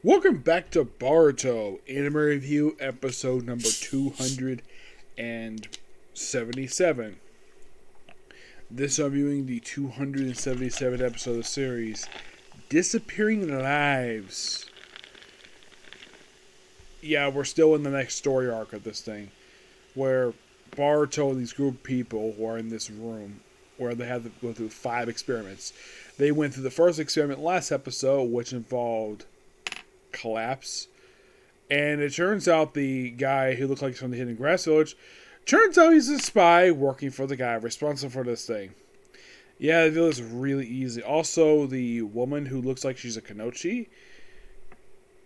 Welcome back to Boruto, Anime Review, episode number 277. This I'm viewing the 277th episode of the series, Disappearing Lives. Yeah, we're still in the next story arc of this thing, where Boruto and these group of people who are in this room, where they have to go through 5 experiments. They went through the first experiment last episode, which involved collapse, and it turns out the guy who looked like he's from the Hidden Grass Village turns out he's a spy working for the guy responsible for this thing. Yeah, the deal is really easy. Also, the woman who looks like she's a Kanochi,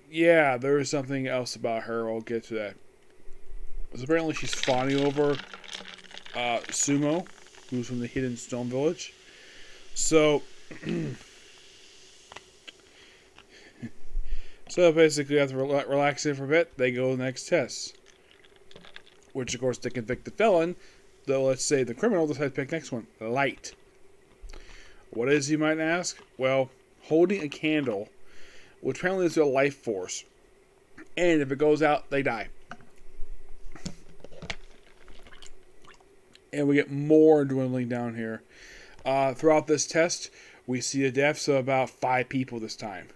yeah, there is something else about her. I'll get to that. Because apparently she's fawning over Sumo, who's from the Hidden Stone Village. So So basically, after relaxing for a bit, they go to the next test. Which, of course, the convicted felon, though let's say the criminal, decides to pick the next one. Light. What is, you might ask? Well, holding a candle, which apparently is a life force. And if it goes out, they die. And we get more dwindling down here. Throughout this test, we see the deaths of about 5 people this time.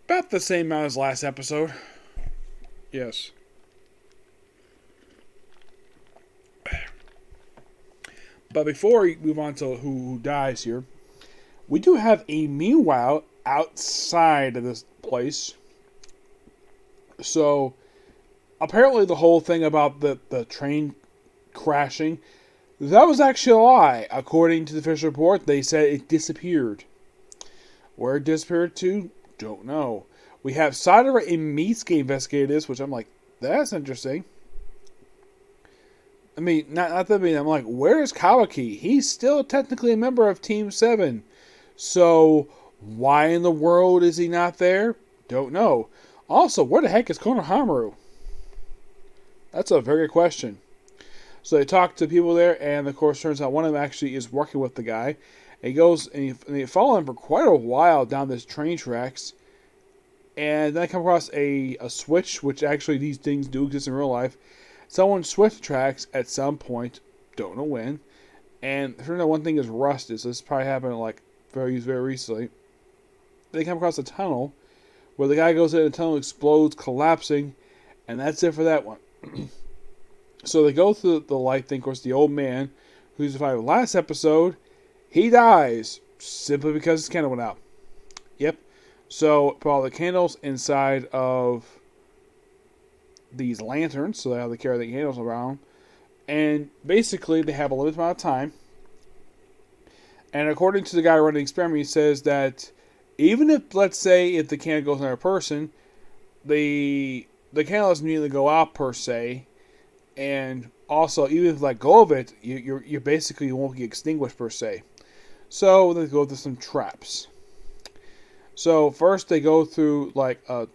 About the same amount as last episode. Yes. But before we move on to who dies here, we do have a meanwhile outside of this place. So, apparently the whole thing about the train crashing, that was actually a lie. According to the official report, they said it disappeared. Where it disappeared to? Don't know. We have Sadara and Mitsuki investigate this, which I'm like, that's interesting. I mean, not that I'm like, where's Kawaki? He's still technically a member of Team 7. So, why in the world is he not there? Don't know. Also, where the heck is Konohamaru? That's a very good question. So they talk to people there, and of course, turns out one of them actually is working with the guy. And he goes, and they follow him for quite a while down this train tracks. And then I come across a switch, which actually these things do exist in real life. Someone switched tracks at some point, don't know when. And it turns out one thing is rusted, so this probably happened like very recently. They come across a tunnel, where the guy goes in, the tunnel explodes, collapsing, and that's it for that one. So they go through the light thing. Of course, the old man, who survived last episode, he dies simply because his candle went out. Yep. So put all the candles inside of these lanterns, so they have to carry the candles around. And basically, they have a limited amount of time. And according to the guy running the experiment, he says that even if, let's say, if the candle goes on a person, the candle doesn't immediately go out per se. And also, even if you let go of it, you basically won't get extinguished per se. So they go through some traps. So first they go through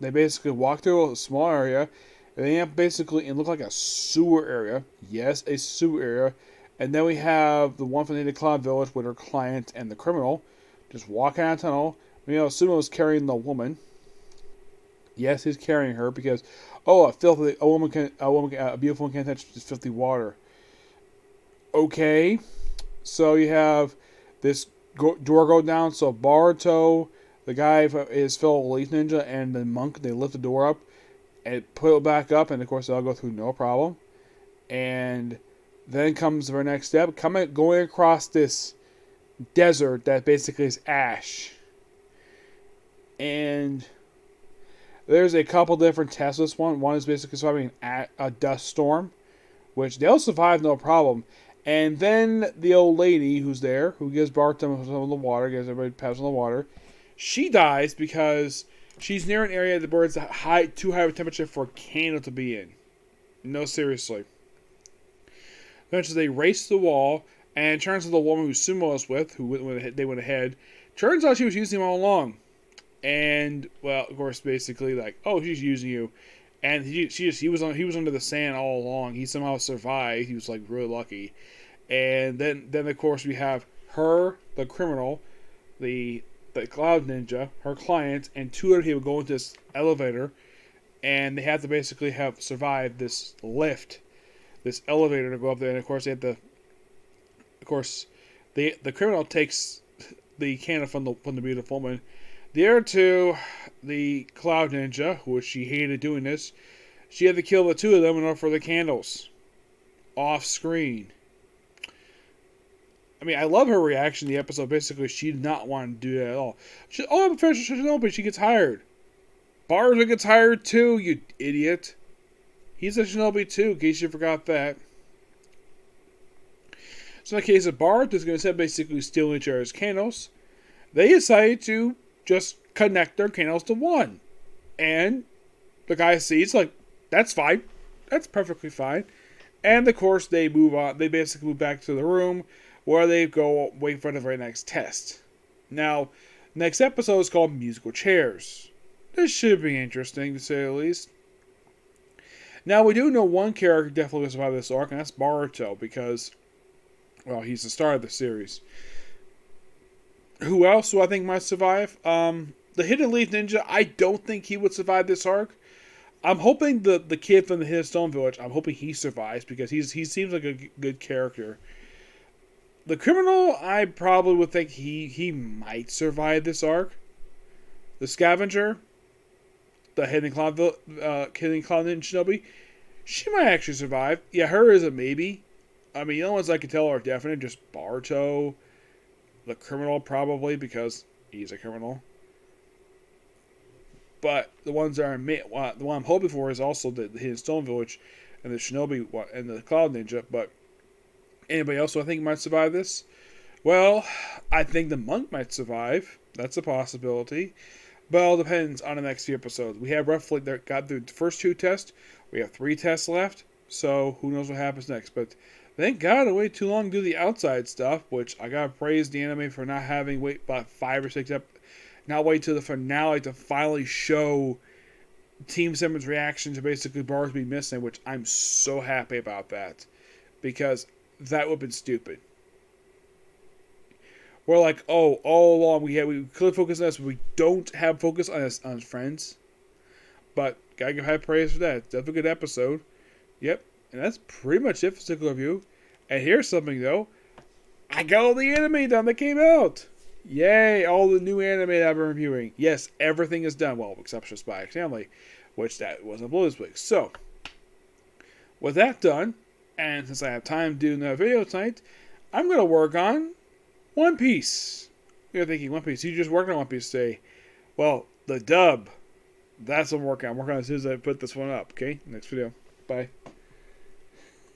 they basically walk through a small area, and they have basically it look like a sewer area. Yes, a sewer area. And then we have the one from the Native Cloud Village with her client and the criminal just walking out of the tunnel. Sumo is carrying the woman. Yes, he's carrying her because a beautiful woman can't touch this filthy water. Okay, so you have this door go down. So Boruto, the guy is fellow elite ninja, and the monk, they lift the door up and put it back up, and of course they'll go through no problem. And then comes the very next step, going across this desert that basically is ash. And there's a couple different tests with this one. One is basically surviving a dust storm, which they'll survive no problem. And then the old lady who's there, who gives Bart some of the water, gives everybody pass on the water, she dies because she's near an area where it's too high of a temperature for a candle to be in. No, seriously. Eventually, they race the wall, and it turns out the woman who Sumo was with, they went ahead, turns out she was using him all along. And, well, of course, basically, she's using you. And he was under the sand all along. He somehow survived. He was, really lucky. And then of course, we have her, the criminal, the the Cloud Ninja, her client, and two other people go into this elevator, and they have to basically have survived this lift, this elevator to go up there. And of course, they have to. Of course, the criminal takes the candle from the beautiful woman. The other two, the Cloud Ninja, which she hated doing this, she had to kill the two of them in order for the candles off screen. I mean, I love her reaction in the episode. Basically, she did not want to do that at all. I'm a professional shinobi. She gets hired. Baruto gets hired too, you idiot. He's a shinobi too, in case you forgot that. So in the case of Baruto, is going to basically steal each other's candles. They decided to just connect their candles to one. And the guy sees, like, that's fine. That's perfectly fine. And of course, they move on. They basically move back to the room where they go wait for the very next test. Now, next episode is called Musical Chairs. This should be interesting, to say the least. Now, we do know one character definitely will survive this arc, and that's Boruto, because, well, he's the star of the series. Who else do I think might survive? The Hidden Leaf Ninja, I don't think he would survive this arc. I'm hoping the kid from the Hidden Stone Village, I'm hoping he survives, because he seems like a good character. The criminal, I probably would think he might survive this arc. The scavenger, the Hidden Cloud Ninja Shinobi, she might actually survive. Yeah, her is a maybe. I mean, the only ones I can tell are definite, just Boruto. The criminal, probably, because he's a criminal. But the ones that are the one I'm hoping for is also the Hidden Stone Village and the Shinobi and the Cloud Ninja. But anybody else who I think might survive this? Well, I think the monk might survive. That's a possibility. But it all depends on the next few episodes. We have roughly got through the first 2 tests. We have 3 tests left. So who knows what happens next. But thank God I waited too long to do the outside stuff, which I gotta praise the anime for not having wait about 5 or 6 episodes. Not wait till the finale to finally show Team 7's reaction to basically Bars be missing, which I'm so happy about that. Because that would have been stupid. We're like, oh, all along we could focus on this, but we don't have focus on his friends. But gotta give high praise for that. It's definitely a good episode. Yep. And that's pretty much it for Cycle Review. And here's something though. I got all the anime done that came out. Yay, all the new anime that I've been reviewing. Yes, everything is done. Well, except for Spy X Family, which that wasn't Blues Week. So, with that done, and since I have time to do another video tonight, I'm going to work on One Piece. You're thinking, One Piece, you just working on One Piece today. Well, the dub. That's what I'm working on. I'm working on it as soon as I put this one up. Okay, next video. Bye.